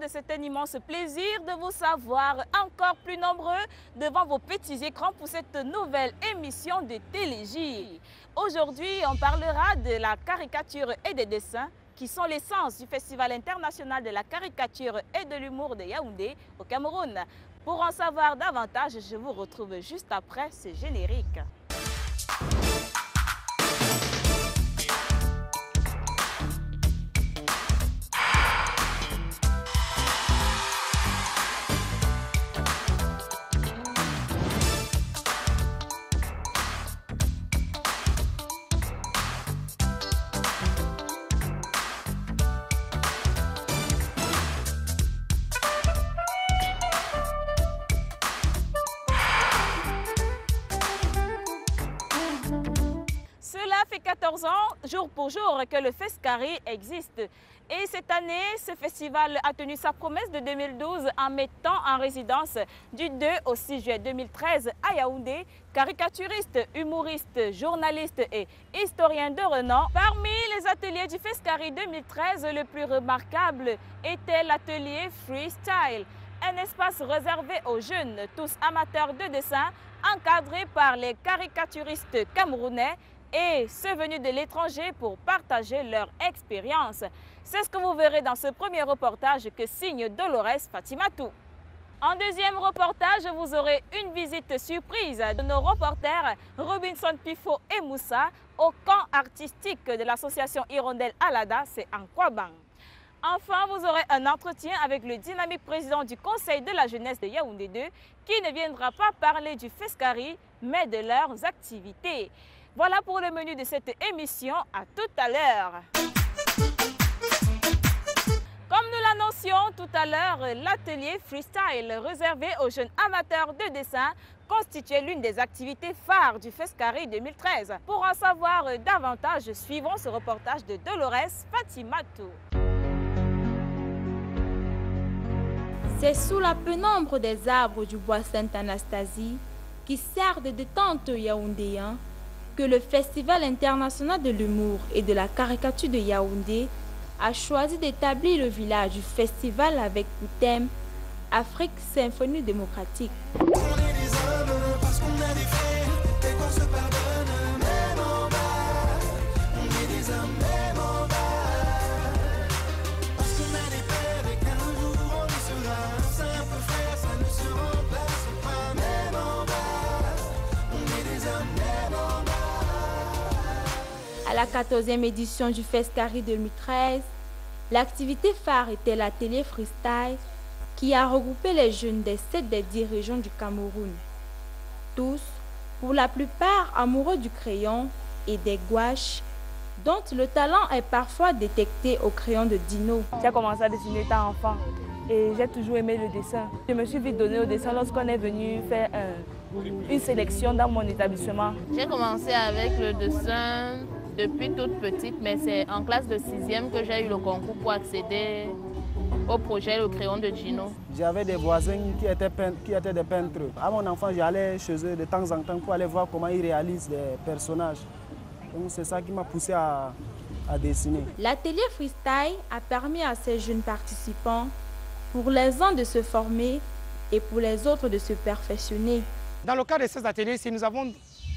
internautes, c'est un immense plaisir de vous savoir encore plus nombreux devant vos petits écrans pour cette nouvelle émission de Télégie. Aujourd'hui, on parlera de la caricature et des dessins qui sont l'essence du Festival international de la caricature et de l'humour de Yaoundé au Cameroun. Pour en savoir davantage, je vous retrouve juste après ce générique. Cela fait 14 ans, jour pour jour, que le Fescari existe. Et cette année, ce festival a tenu sa promesse de 2012 en mettant en résidence du 2 au 6 juillet 2013 à Yaoundé, caricaturistes, humoristes, journalistes et historiens de renom. Parmi les ateliers du Fescari 2013, le plus remarquable était l'atelier Freestyle, un espace réservé aux jeunes, tous amateurs de dessin, encadré par les caricaturistes camerounais et ceux venus de l'étranger pour partager leur expérience. C'est ce que vous verrez dans ce premier reportage que signe Dolores Fatimatou. En deuxième reportage, vous aurez une visite surprise de nos reporters Robinson Pifo et Moussa au camp artistique de l'association Hirondelle Alada, c'est en Kwabang. Enfin, vous aurez un entretien avec le dynamique président du Conseil de la jeunesse de Yaoundé 2 qui ne viendra pas parler du Fescari, mais de leurs activités. Voilà pour le menu de cette émission. À tout à l'heure. Comme nous l'annoncions tout à l'heure, l'atelier Freestyle réservé aux jeunes amateurs de dessin constituait l'une des activités phares du Fescari 2013. Pour en savoir davantage, suivons ce reportage de Dolores Fatimatou. C'est sous la pénombre des arbres du bois Sainte-Anastasie, qui sert de détente aux Yaoundéens, que le Festival international de l'humour et de la caricature de Yaoundé a choisi d'établir le village du festival avec pour thème Afrique Symphonie démocratique. À la 14e édition du Fescari 2013, l'activité phare était l'atelier Freestyle qui a regroupé les jeunes des 7 des 10 régions du Cameroun. Tous, pour la plupart, amoureux du crayon et des gouaches, dont le talent est parfois détecté au crayon de Dino. J'ai commencé à dessiner étant enfant et j'ai toujours aimé le dessin. Je me suis vite donné au dessin lorsqu'on est venu faire une sélection dans mon établissement. J'ai commencé avec le dessin depuis toute petite, mais c'est en classe de 6e que j'ai eu le concours pour accéder au projet Le Crayon de Gino. J'avais des voisins qui étaient des peintres. À mon enfant, j'allais chez eux de temps en temps pour aller voir comment ils réalisent des personnages. Donc c'est ça qui m'a poussé à dessiner. L'atelier Freestyle a permis à ces jeunes participants, pour les uns de se former et pour les autres de se perfectionner. Dans le cadre de ces ateliers,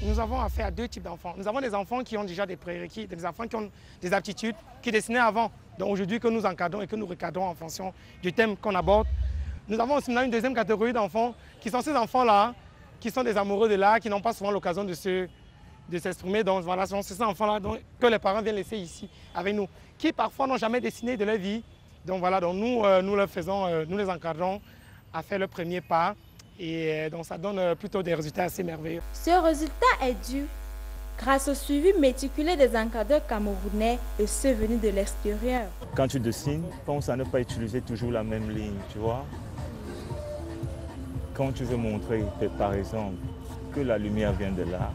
nous avons affaire à 2 types d'enfants. Nous avons des enfants qui ont déjà des prérequis, des enfants qui ont des aptitudes, qui dessinaient avant. Donc aujourd'hui que nous encadrons et que nous recadrons en fonction du thème qu'on aborde. Nous avons aussi une deuxième catégorie d'enfants qui sont ces enfants-là, qui sont des amoureux de l'art, qui n'ont pas souvent l'occasion de s'exprimer. Donc voilà, ce sont ces enfants-là que les parents viennent laisser ici avec nous, qui parfois n'ont jamais dessiné de leur vie. Donc voilà, donc nous les encadrons à faire le premier pas. Et donc ça donne plutôt des résultats assez merveilleux. Ce résultat est dû grâce au suivi méticuleux des encadreurs camerounais et ceux venus de l'extérieur. Quand tu dessines, pense à ne pas utiliser toujours la même ligne, tu vois. Quand tu veux montrer, par exemple, que la lumière vient de là,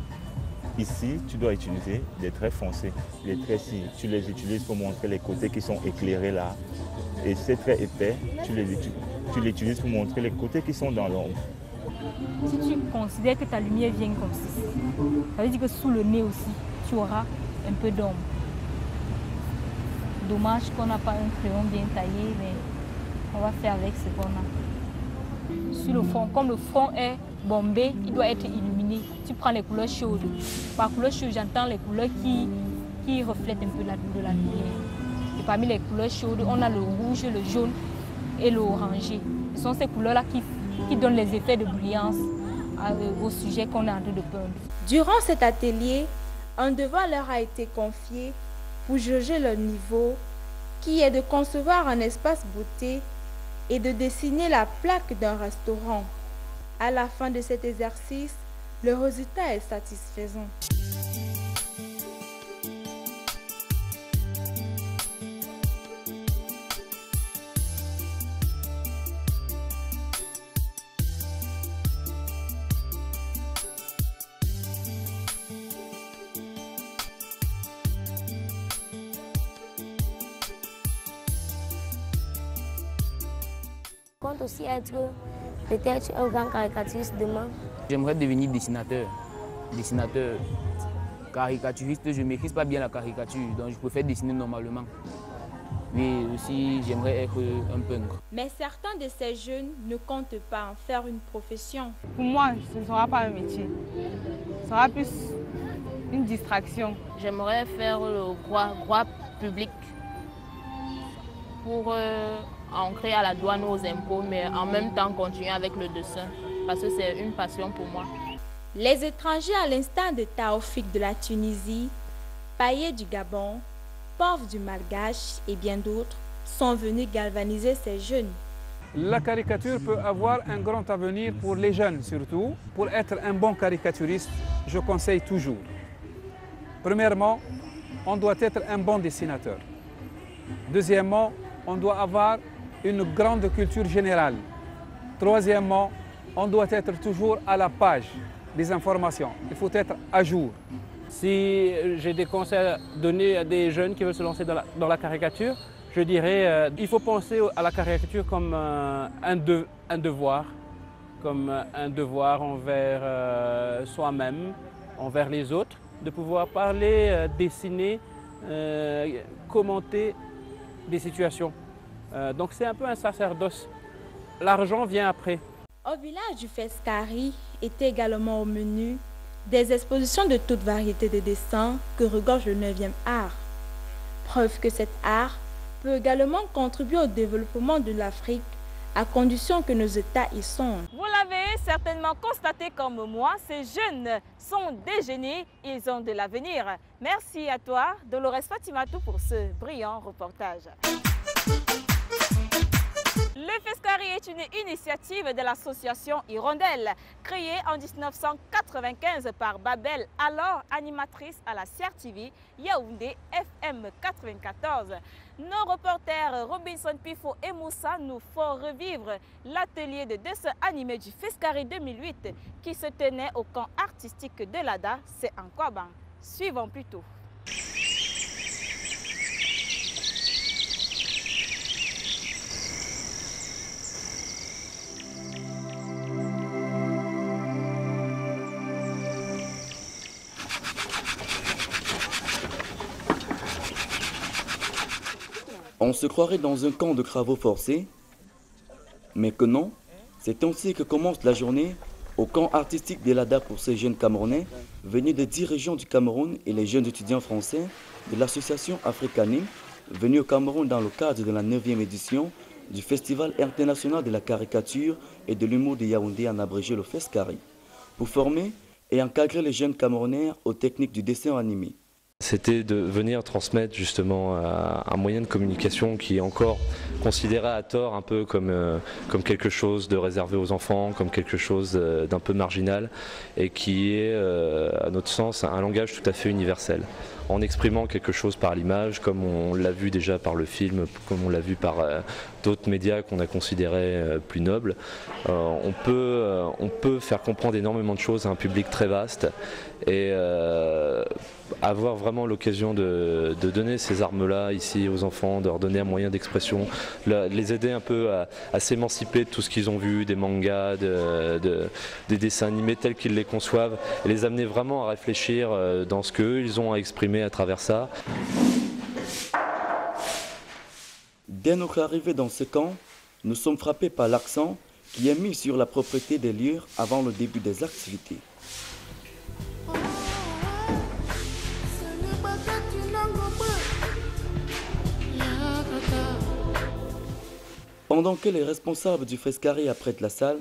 ici, tu dois utiliser des traits foncés. Les traits, si tu les utilises pour montrer les côtés qui sont éclairés là. Et ces traits épais, tu les utilises pour montrer les côtés qui sont dans l'ombre. Si tu considères que ta lumière vient comme ceci, ça veut dire que sous le nez aussi, tu auras un peu d'ombre. Dommage qu'on n'a pas un crayon bien taillé, mais On va faire avec ce qu'on a. Sur le front, comme le front est bombé, il doit être illuminé. Tu prends les couleurs chaudes. Par couleur chaude, j'entends les couleurs qui reflètent un peu de la lumière. Et parmi les couleurs chaudes, on a le rouge, le jaune et l'orangé. Ce sont ces couleurs-là qui donnent les effets de brillance au sujet qu'on est en train de peindre. Durant cet atelier, un devoir leur a été confié pour jauger leur niveau, qui est de concevoir un espace beauté et de dessiner la plaque d'un restaurant. À la fin de cet exercice, le résultat est satisfaisant. Je compte aussi être peut-être un grand caricaturiste demain. J'aimerais devenir dessinateur. Caricaturiste, je ne maîtrise pas bien la caricature, donc je préfère dessiner normalement. Mais aussi, j'aimerais être un peintre. Mais certains de ces jeunes ne comptent pas en faire une profession. Pour moi, ce ne sera pas un métier. Ce sera plus une distraction. J'aimerais faire le droit public pour entrer à la douane aux impôts, mais en même temps continuer avec le dessin, parce que c'est une passion pour moi. Les étrangers, à l'instar de Taoufik de la Tunisie, Payet du Gabon, Pov du Malgache et bien d'autres, sont venus galvaniser ces jeunes. La caricature peut avoir un grand avenir pour les jeunes surtout. Pour être un bon caricaturiste, je conseille toujours. Premièrement, on doit être un bon dessinateur. Deuxièmement, on doit avoir une grande culture générale. Troisièmement, on doit être toujours à la page des informations. Il faut être à jour. Si j'ai des conseils à donner à des jeunes qui veulent se lancer dans la caricature, je dirais qu'il faut penser à la caricature comme un devoir envers soi-même, envers les autres, de pouvoir parler, dessiner, commenter des situations. Donc c'est un peu un sacerdoce. L'argent vient après. Au village du Feskari était également au menu des expositions de toute variété de dessins que regorge le 9e art. Preuve que cet art peut également contribuer au développement de l'Afrique à condition que nos États y sont. Vous l'avez certainement constaté comme moi, ces jeunes sont des génies, ils ont de l'avenir. Merci à toi, Dolores Fatimatou, pour ce brillant reportage. Le Feskari est une initiative de l'association Hirondelle, créée en 1995 par Babel, alors animatrice à la CRTV Yaoundé FM 94. Nos reporters Robinson Pifo et Moussa nous font revivre l'atelier de dessin animé du Feskari 2008 qui se tenait au camp artistique de l'ADA, c'est en Kwaban. Suivons plutôt. On se croirait dans un camp de travaux forcés, mais que non, c'est ainsi que commence la journée au camp artistique de l'ADA pour ces jeunes Camerounais venus de 10 régions du Cameroun et les jeunes étudiants français de l'association Africanim venus au Cameroun dans le cadre de la 9e édition du Festival international de la caricature et de l'humour de Yaoundé, en abrégé le Feskari, pour former et encadrer les jeunes Camerounais aux techniques du dessin animé. C'était de venir transmettre justement un moyen de communication qui est encore considéré à tort un peu comme quelque chose de réservé aux enfants, comme quelque chose d'un peu marginal et qui est à notre sens un langage tout à fait universel. En exprimant quelque chose par l'image, comme on l'a vu déjà par le film, comme on l'a vu par d'autres médias qu'on a considérés plus nobles, on peut faire comprendre énormément de choses à un public très vaste et avoir vraiment l'occasion de donner ces armes-là ici aux enfants, de leur donner un moyen d'expression, les aider un peu à s'émanciper de tout ce qu'ils ont vu, des mangas, des dessins animés tels qu'ils les conçoivent, et les amener vraiment à réfléchir dans ce qu'eux ils ont à exprimer à travers ça. Dès notre arrivée dans ce camp, nous sommes frappés par l'accent qui est mis sur la propreté des lieux avant le début des activités. Pendant que les responsables du FESCARI apprêtent la salle,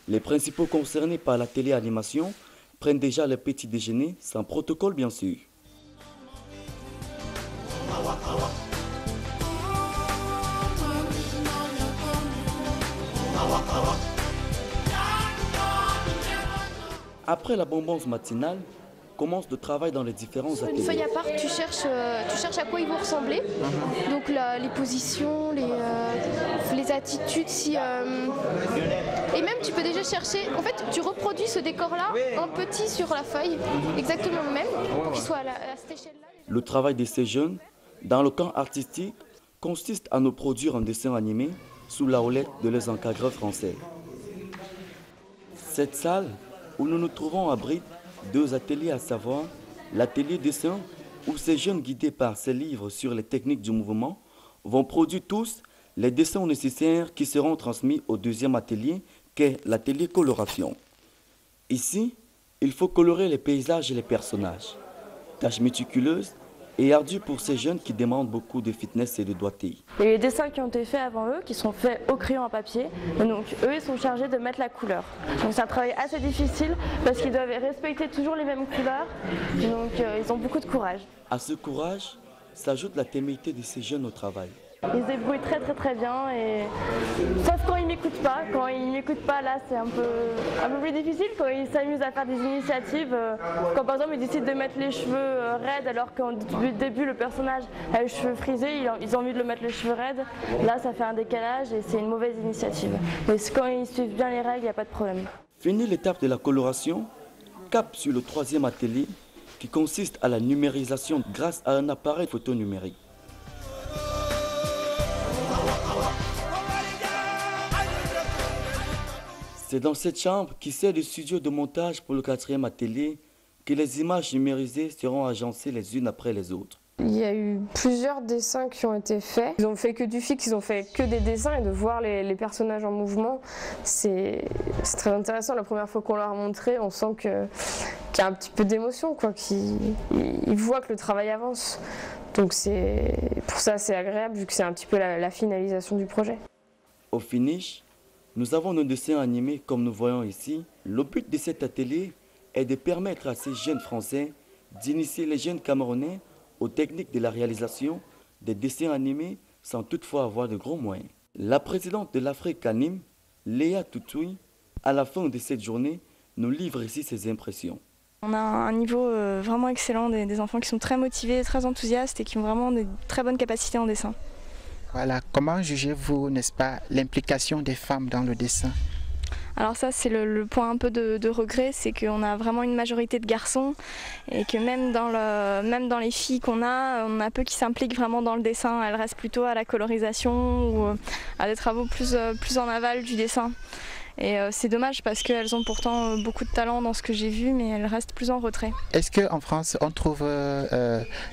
les principaux concernés par la téléanimation prennent déjà le petit déjeuner, sans protocole bien sûr. Après la bonbonne matinale, commence le travail dans les différents ateliers. Une feuille à part, tu cherches à quoi ils vont ressembler. Donc les positions, les attitudes, et même tu peux déjà chercher. En fait, tu reproduis ce décor-là en petit sur la feuille, exactement le même, pour qu'il soit à cette échelle-là. Le travail de ces jeunes dans le camp artistique consiste à nous produire un dessin animé sous la houlette de leurs encadreurs français. Cette salle où nous nous trouvons abrite 2 ateliers, à savoir l'atelier dessin où ces jeunes guidés par ces livres sur les techniques du mouvement vont produire tous les dessins nécessaires qui seront transmis au 2e atelier qu'est l'atelier coloration. Ici, il faut colorer les paysages et les personnages. Tâche méticuleuse et ardue pour ces jeunes qui demandent beaucoup de fitness et de doigté. Il y a les dessins qui ont été faits avant eux, qui sont faits au crayon à papier. Et donc eux, ils sont chargés de mettre la couleur. Donc c'est un travail assez difficile parce qu'ils doivent respecter toujours les mêmes couleurs. Donc ils ont beaucoup de courage. À ce courage s'ajoute la témérité de ces jeunes au travail. Ils se débrouillent très bien, sauf quand ils m'écoutent pas. Quand ils m'écoutent pas, là c'est un peu plus difficile. Quand ils s'amusent à faire des initiatives, quand par exemple ils décident de mettre les cheveux raides alors qu'au début le personnage a les cheveux frisés, ils ont envie de le mettre les cheveux raides. Là ça fait un décalage et c'est une mauvaise initiative. Mais quand ils suivent bien les règles, il n'y a pas de problème. Fini l'étape de la coloration, cap sur le 3e atelier qui consiste à la numérisation grâce à un appareil photo numérique. C'est dans cette chambre qui sert de studio de montage pour le 4e atelier que les images numérisées seront agencées les unes après les autres. Il y a eu plusieurs dessins qui ont été faits. Ils ont fait que du fixe, ils ont fait que des dessins et de voir les personnages en mouvement, c'est très intéressant. La première fois qu'on leur a montré, on sent qu'il y a un petit peu d'émotion, qu'ils voient que le travail avance. Donc pour ça c'est agréable vu que c'est un petit peu la finalisation du projet. Au finish, nous avons nos dessins animés comme nous voyons ici. Le but de cet atelier est de permettre à ces jeunes Français d'initier les jeunes Camerounais aux techniques de la réalisation des dessins animés sans toutefois avoir de gros moyens. La présidente de l'Afrique Anime, Léa Toutoui, à la fin de cette journée, nous livre ici ses impressions. On a un niveau vraiment excellent, des enfants qui sont très motivés, très enthousiastes et qui ont vraiment de très bonnes capacités en dessin. Voilà, comment jugez-vous, n'est-ce pas, l'implication des femmes dans le dessin? Alors ça c'est le point un peu de regret, c'est qu'on a vraiment une majorité de garçons et que même dans les filles qu'on a, on a peu qui s'impliquent vraiment dans le dessin. Elles restent plutôt à la colorisation ou à des travaux plus en aval du dessin. Et c'est dommage parce qu'elles ont pourtant beaucoup de talent dans ce que j'ai vu, mais elles restent plus en retrait. Est-ce qu'en France, on trouve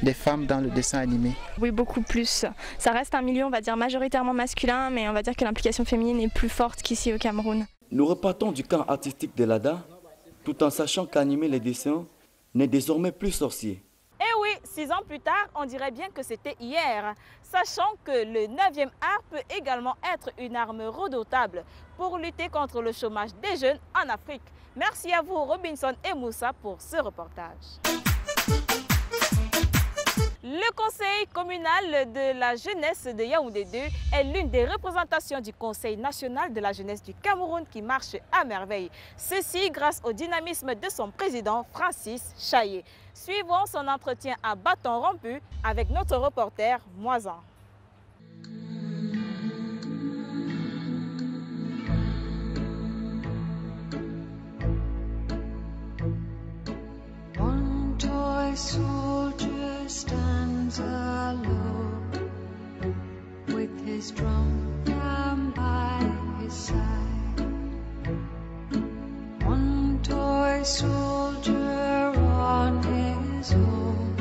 des femmes dans le dessin animé? Oui, beaucoup plus. Ça reste un milieu, on va dire, majoritairement masculin, mais on va dire que l'implication féminine est plus forte qu'ici au Cameroun. Nous repartons du camp artistique de l'ADA, tout en sachant qu'animer les dessins n'est désormais plus sorcier. Eh oui, 6 ans plus tard, on dirait bien que c'était hier, sachant que le 9e art peut également être une arme redoutable pour lutter contre le chômage des jeunes en Afrique. Merci à vous Robinson et Moussa pour ce reportage. Le conseil communal de la jeunesse de Yaoundé 2 est l'une des représentations du Conseil national de la jeunesse du Cameroun qui marche à merveille. Ceci grâce au dynamisme de son président Francis Chaillé. Suivons son entretien à bâton rompu avec notre reporter Moisan. One toy soldier stands alone with his drum down by his side. One toy soldier on his own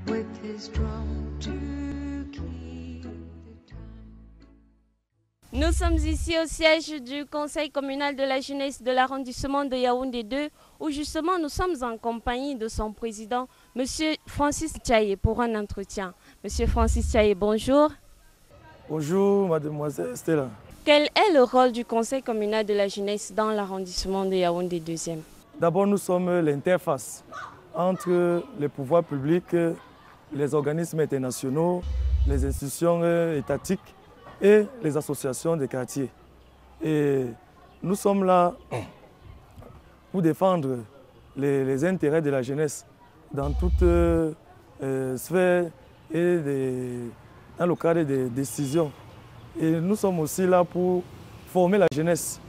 with his drum to keep the time. Nous sommes ici au siège du Conseil communal de la jeunesse de l'arrondissement de Yaoundé 2, où justement nous sommes en compagnie de son président, M. Francis Tchaye, pour un entretien. M. Francis Tchaye, bonjour. Bonjour, mademoiselle Stella. Quel est le rôle du Conseil communal de la jeunesse dans l'arrondissement de Yaoundé 2e? D'abord, nous sommes l'interface entre les pouvoirs publics, les organismes internationaux, les institutions étatiques et les associations des quartiers. Et nous sommes là pour défendre les intérêts de la jeunesse dans toute sphère et dans le cadre des décisions. Et nous sommes aussi là pour former la jeunesse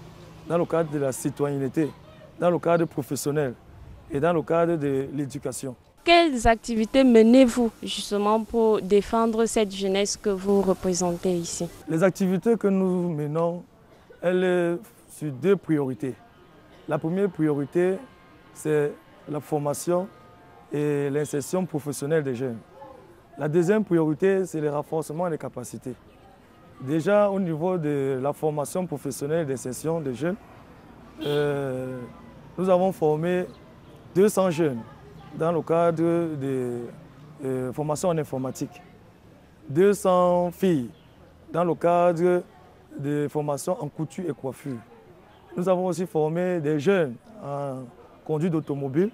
dans le cadre de la citoyenneté, dans le cadre professionnel et dans le cadre de l'éducation. Quelles activités menez-vous justement pour défendre cette jeunesse que vous représentez ici? Les activités que nous menons, elles sont sur deux priorités. La première priorité, c'est la formation et l'insertion professionnelle des jeunes. La deuxième priorité, c'est le renforcement des capacités. Déjà au niveau de la formation professionnelle et d'insertion des jeunes, nous avons formé 200 jeunes dans le cadre de formation en informatique, 200 filles dans le cadre de formation en couture et coiffure. Nous avons aussi formé des jeunes en conduite d'automobile.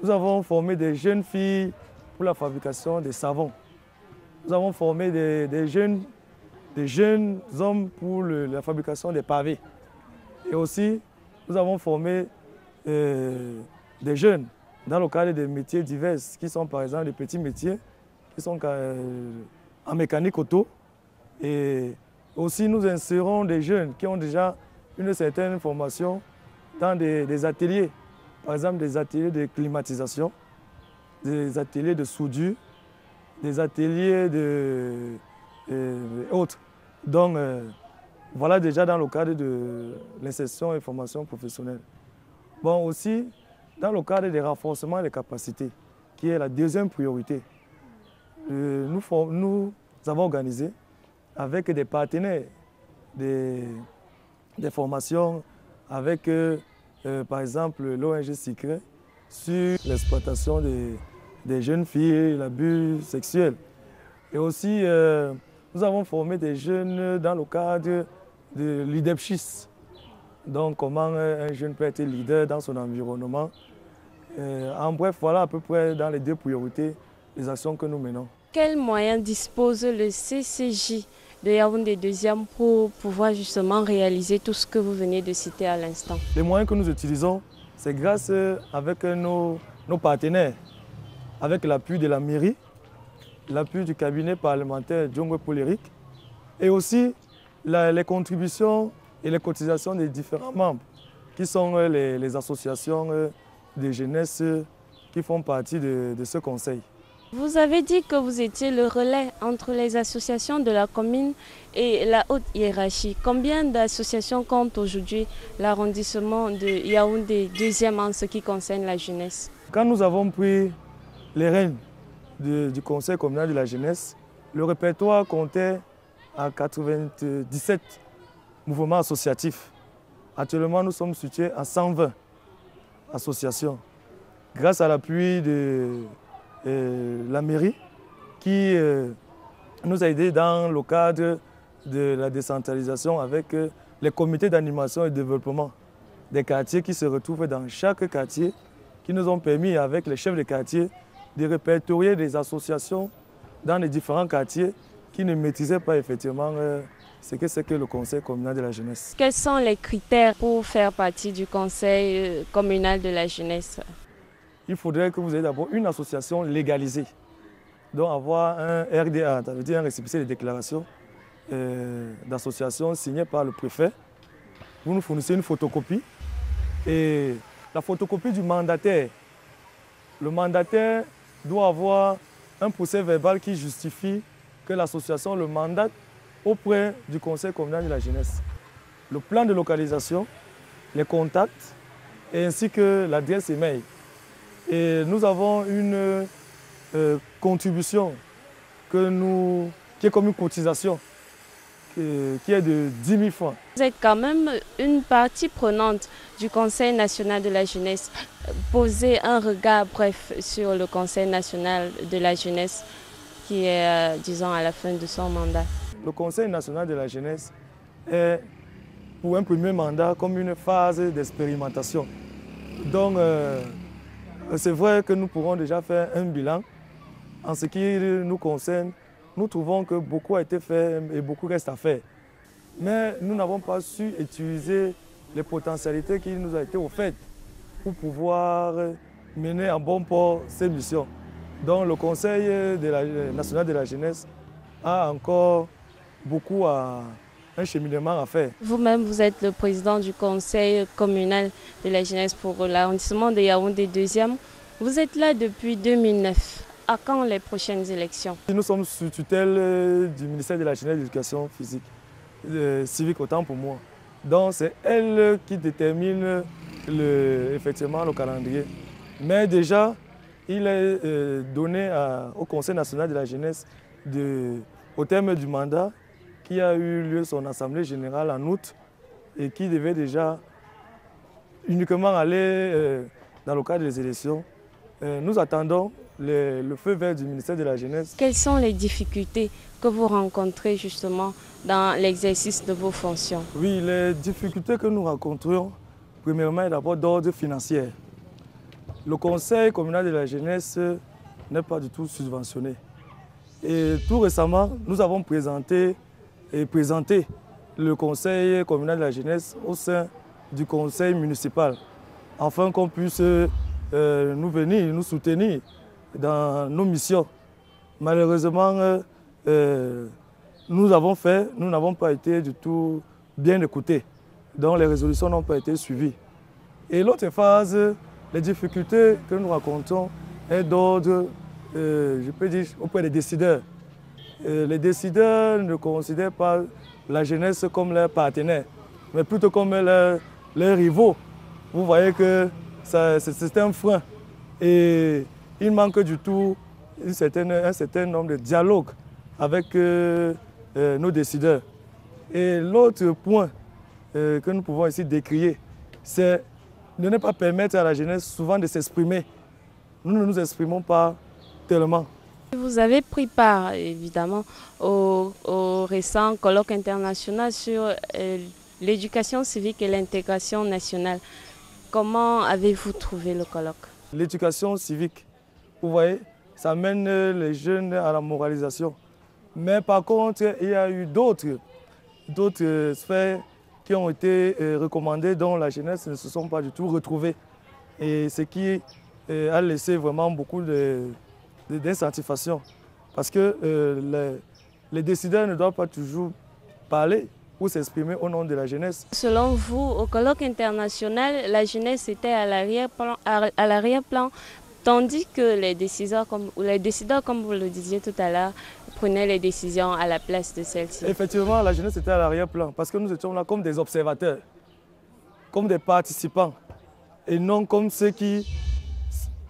Nous avons formé des jeunes filles pour la fabrication des savons. Nous avons formé des jeunes hommes pour la fabrication des pavés. Et aussi, nous avons formé des jeunes dans le cadre des métiers divers, qui sont par exemple des petits métiers, qui sont en mécanique auto. Et aussi, nous insérons des jeunes qui ont déjà une certaine formation dans des ateliers, par exemple des ateliers de climatisation, des ateliers de soudure, des ateliers autres. Donc, voilà déjà dans le cadre de l'insertion et formation professionnelle. Bon, aussi, dans le cadre des renforcements des capacités, qui est la deuxième priorité, nous avons organisé avec des partenaires des formations avec, par exemple, l'ONG Secret sur l'exploitation des jeunes filles et l'abus sexuel. Et aussi, nous avons formé des jeunes dans le cadre de leadership. Donc, comment un jeune peut être leader dans son environnement. En bref, voilà à peu près dans les deux priorités les actions que nous menons. Quels moyens dispose le CCJ de Yaoundé 2e pour pouvoir justement réaliser tout ce que vous venez de citer à l'instant? Les moyens que nous utilisons, c'est grâce avec nos partenaires, avec l'appui de la mairie, l'appui du cabinet parlementaire Djongwe Poléric et aussi les contributions et les cotisations des différents membres qui sont les associations de jeunesse qui font partie de ce conseil. Vous avez dit que vous étiez le relais entre les associations de la commune et la haute hiérarchie. Combien d'associations compte aujourd'hui l'arrondissement de Yaoundé 2e en ce qui concerne la jeunesse? Quand nous avons pris les rênes du Conseil communal de la jeunesse, le répertoire comptait à 97 mouvements associatifs. Actuellement, nous sommes situés à 120 associations. Grâce à l'appui de la mairie qui nous a aidés dans le cadre de la décentralisation avec les comités d'animation et de développement des quartiers qui se retrouvent dans chaque quartier, qui nous ont permis avec les chefs de quartier de répertorier des associations dans les différents quartiers qui ne maîtrisaient pas effectivement ce que c'est que le Conseil communal de la jeunesse. Quels sont les critères pour faire partie du Conseil communal de la jeunesse? Il faudrait que vous ayez d'abord une association légalisée, donc avoir un RDA, ça veut dire un récépissé de déclaration d'association signé par le préfet. Vous nous fournissez une photocopie et la photocopie du mandataire. Le mandataire doit avoir un procès verbal qui justifie que l'association le mandate auprès du Conseil communal de la jeunesse. Le plan de localisation, les contacts et ainsi que l'adresse email. Et nous avons une contribution qui est comme une cotisation qui est de 10 000 francs. Vous êtes quand même une partie prenante du Conseil national de la jeunesse. Posez un regard bref sur le Conseil national de la jeunesse qui est, disons, à la fin de son mandat. Le Conseil national de la jeunesse est, pour un premier mandat, comme une phase d'expérimentation. Donc, c'est vrai que nous pourrons déjà faire un bilan. En ce qui nous concerne, nous trouvons que beaucoup a été fait et beaucoup reste à faire. Mais nous n'avons pas su utiliser les potentialités qui nous ont été offertes pour pouvoir mener à bon port ces missions. Donc le Conseil national de la jeunesse a encore beaucoup un cheminement à faire. Vous-même, vous êtes le président du Conseil communal de la jeunesse pour l'arrondissement de Yaoundé 2e. Vous êtes là depuis 2009. À quand les prochaines élections? Nous sommes sous tutelle du ministère de la jeunesse et de l'éducation physique, civique autant pour moi. Donc c'est elle qui détermine effectivement le calendrier. Mais déjà, il est donné au Conseil national de la jeunesse, au terme du mandat, qui a eu lieu son assemblée générale en août et qui devait déjà uniquement aller dans le cadre des élections. Nous attendons le feu vert du ministère de la jeunesse. Quelles sont les difficultés que vous rencontrez justement dans l'exercice de vos fonctions? Oui, les difficultés que nous rencontrons, premièrement, est d'abord d'ordre financier. Le Conseil communal de la jeunesse n'est pas du tout subventionné. Et tout récemment, nous avons présenté le Conseil communal de la jeunesse au sein du Conseil municipal, afin qu'on puisse nous venir, nous soutenir dans nos missions. Malheureusement, nous n'avons pas été du tout bien écoutés, donc les résolutions n'ont pas été suivies. Et l'autre phase, les difficultés que nous rencontrons est d'ordre, je peux dire, auprès des décideurs. Les décideurs ne considèrent pas la jeunesse comme leurs partenaires, mais plutôt comme leurs rivaux. Vous voyez que c'est un frein. Et il manque du tout un certain nombre de dialogues avec nos décideurs. Et l'autre point que nous pouvons ici décrier, c'est de ne pas permettre à la jeunesse souvent de s'exprimer. Nous ne nous exprimons pas tellement. Vous avez pris part, évidemment, au récent colloque international sur l'éducation civique et l'intégration nationale. Comment avez-vous trouvé le colloque? L'éducation civique, vous voyez, ça mène les jeunes à la moralisation. Mais par contre, il y a eu d'autres sphères qui ont été recommandées dont la jeunesse ne se sont pas du tout retrouvées. Et ce qui a laissé vraiment beaucoup d'insatisfaction. Parce que les décideurs ne doivent pas toujours parler ou s'exprimer au nom de la jeunesse. Selon vous, au colloque international, la jeunesse était à l'arrière-plan, tandis que les décideurs, comme vous le disiez tout à l'heure, prenaient les décisions à la place de celles-ci. Effectivement, la jeunesse était à l'arrière-plan parce que nous étions là comme des observateurs, comme des participants, et non comme ceux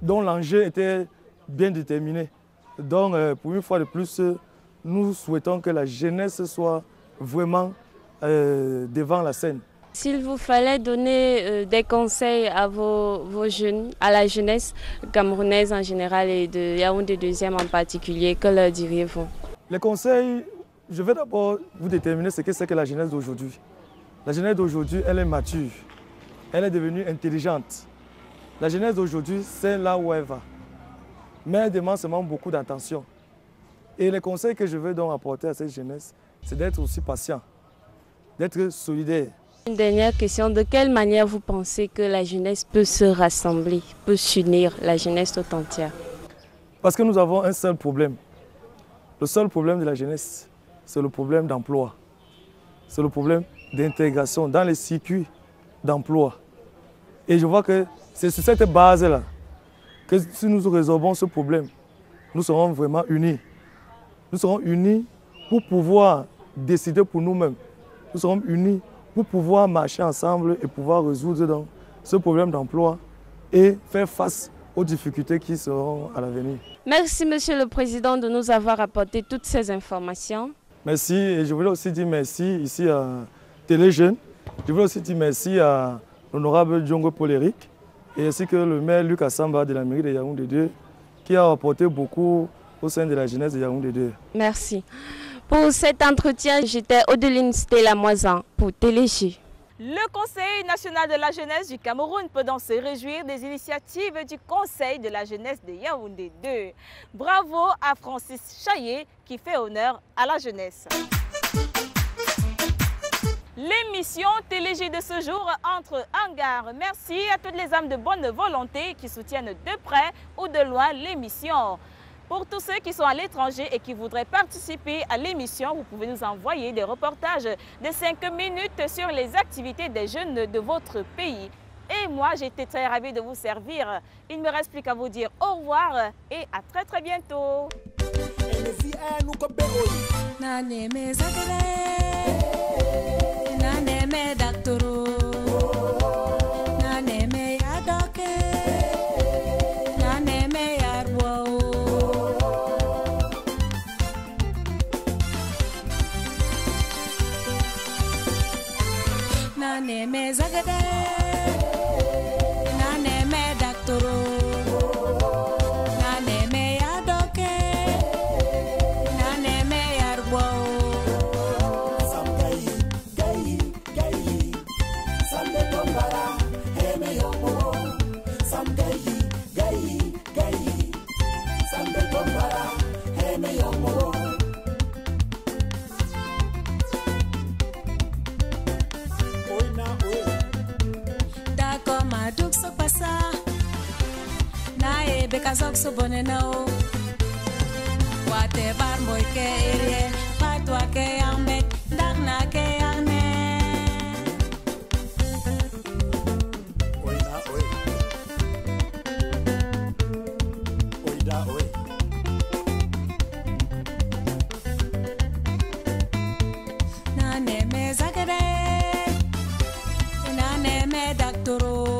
dont l'enjeu était bien déterminé. Donc, pour une fois de plus, nous souhaitons que la jeunesse soit vraiment devant la scène. S'il vous fallait donner des conseils à vos jeunes, à la jeunesse camerounaise en général et de Yaoundé 2e en particulier, que leur diriez-vous? Les conseils, je vais d'abord vous déterminer ce que c'est que la jeunesse d'aujourd'hui. La jeunesse d'aujourd'hui, elle est mature, elle est devenue intelligente. La jeunesse d'aujourd'hui, c'est là où elle va. Mais elle demande seulement beaucoup d'attention. Et les conseils que je veux donc apporter à cette jeunesse, c'est d'être aussi patient, d'être solidaire. Une dernière question, de quelle manière vous pensez que la jeunesse peut se rassembler, peut s'unir, la jeunesse tout entière? Parce que nous avons un seul problème. Le seul problème de la jeunesse, c'est le problème d'emploi. C'est le problème d'intégration dans les circuits d'emploi. Et je vois que c'est sur cette base-là que si nous résolvons ce problème, nous serons vraiment unis. Nous serons unis pour pouvoir décider pour nous-mêmes. Nous serons unis pour pouvoir marcher ensemble et pouvoir résoudre donc ce problème d'emploi et faire face aux difficultés qui seront à l'avenir. Merci Monsieur le Président de nous avoir apporté toutes ces informations. Merci. Et je voulais aussi dire merci ici à Télé Jeunes. Je voulais aussi dire merci à l'honorable Djongo Poléric et ainsi que le maire Luc Assamba de la mairie de Yaoundé 2 qui a apporté beaucoup au sein de la jeunesse de Yaoundé 2. Merci. Pour cet entretien, j'étais Odeline Stella Moisan pour Télé-J. Le Conseil national de la jeunesse du Cameroun peut donc se réjouir des initiatives du Conseil de la jeunesse de Yaoundé 2. Bravo à Francis Chaillet qui fait honneur à la jeunesse. L'émission Télé-J de ce jour entre en gare. Merci à toutes les âmes de bonne volonté qui soutiennent de près ou de loin l'émission. Pour tous ceux qui sont à l'étranger et qui voudraient participer à l'émission, vous pouvez nous envoyer des reportages de 5 minutes sur les activités des jeunes de votre pays. Et moi, j'étais très ravie de vous servir. Il ne me reste plus qu'à vous dire au revoir et à très bientôt. Nane zagade, nane me daktoro, nane me yadoke, nane me yarbo. Sam gayi, sambe tombara, heme yomo. Sam gayi, sambe tombara, heme yomo. Duk so pasa na e beka zok so bonenao wate bar moy ke erie patwa ke ambe dak na ke ane oida na ne me zagade na ne me daktoro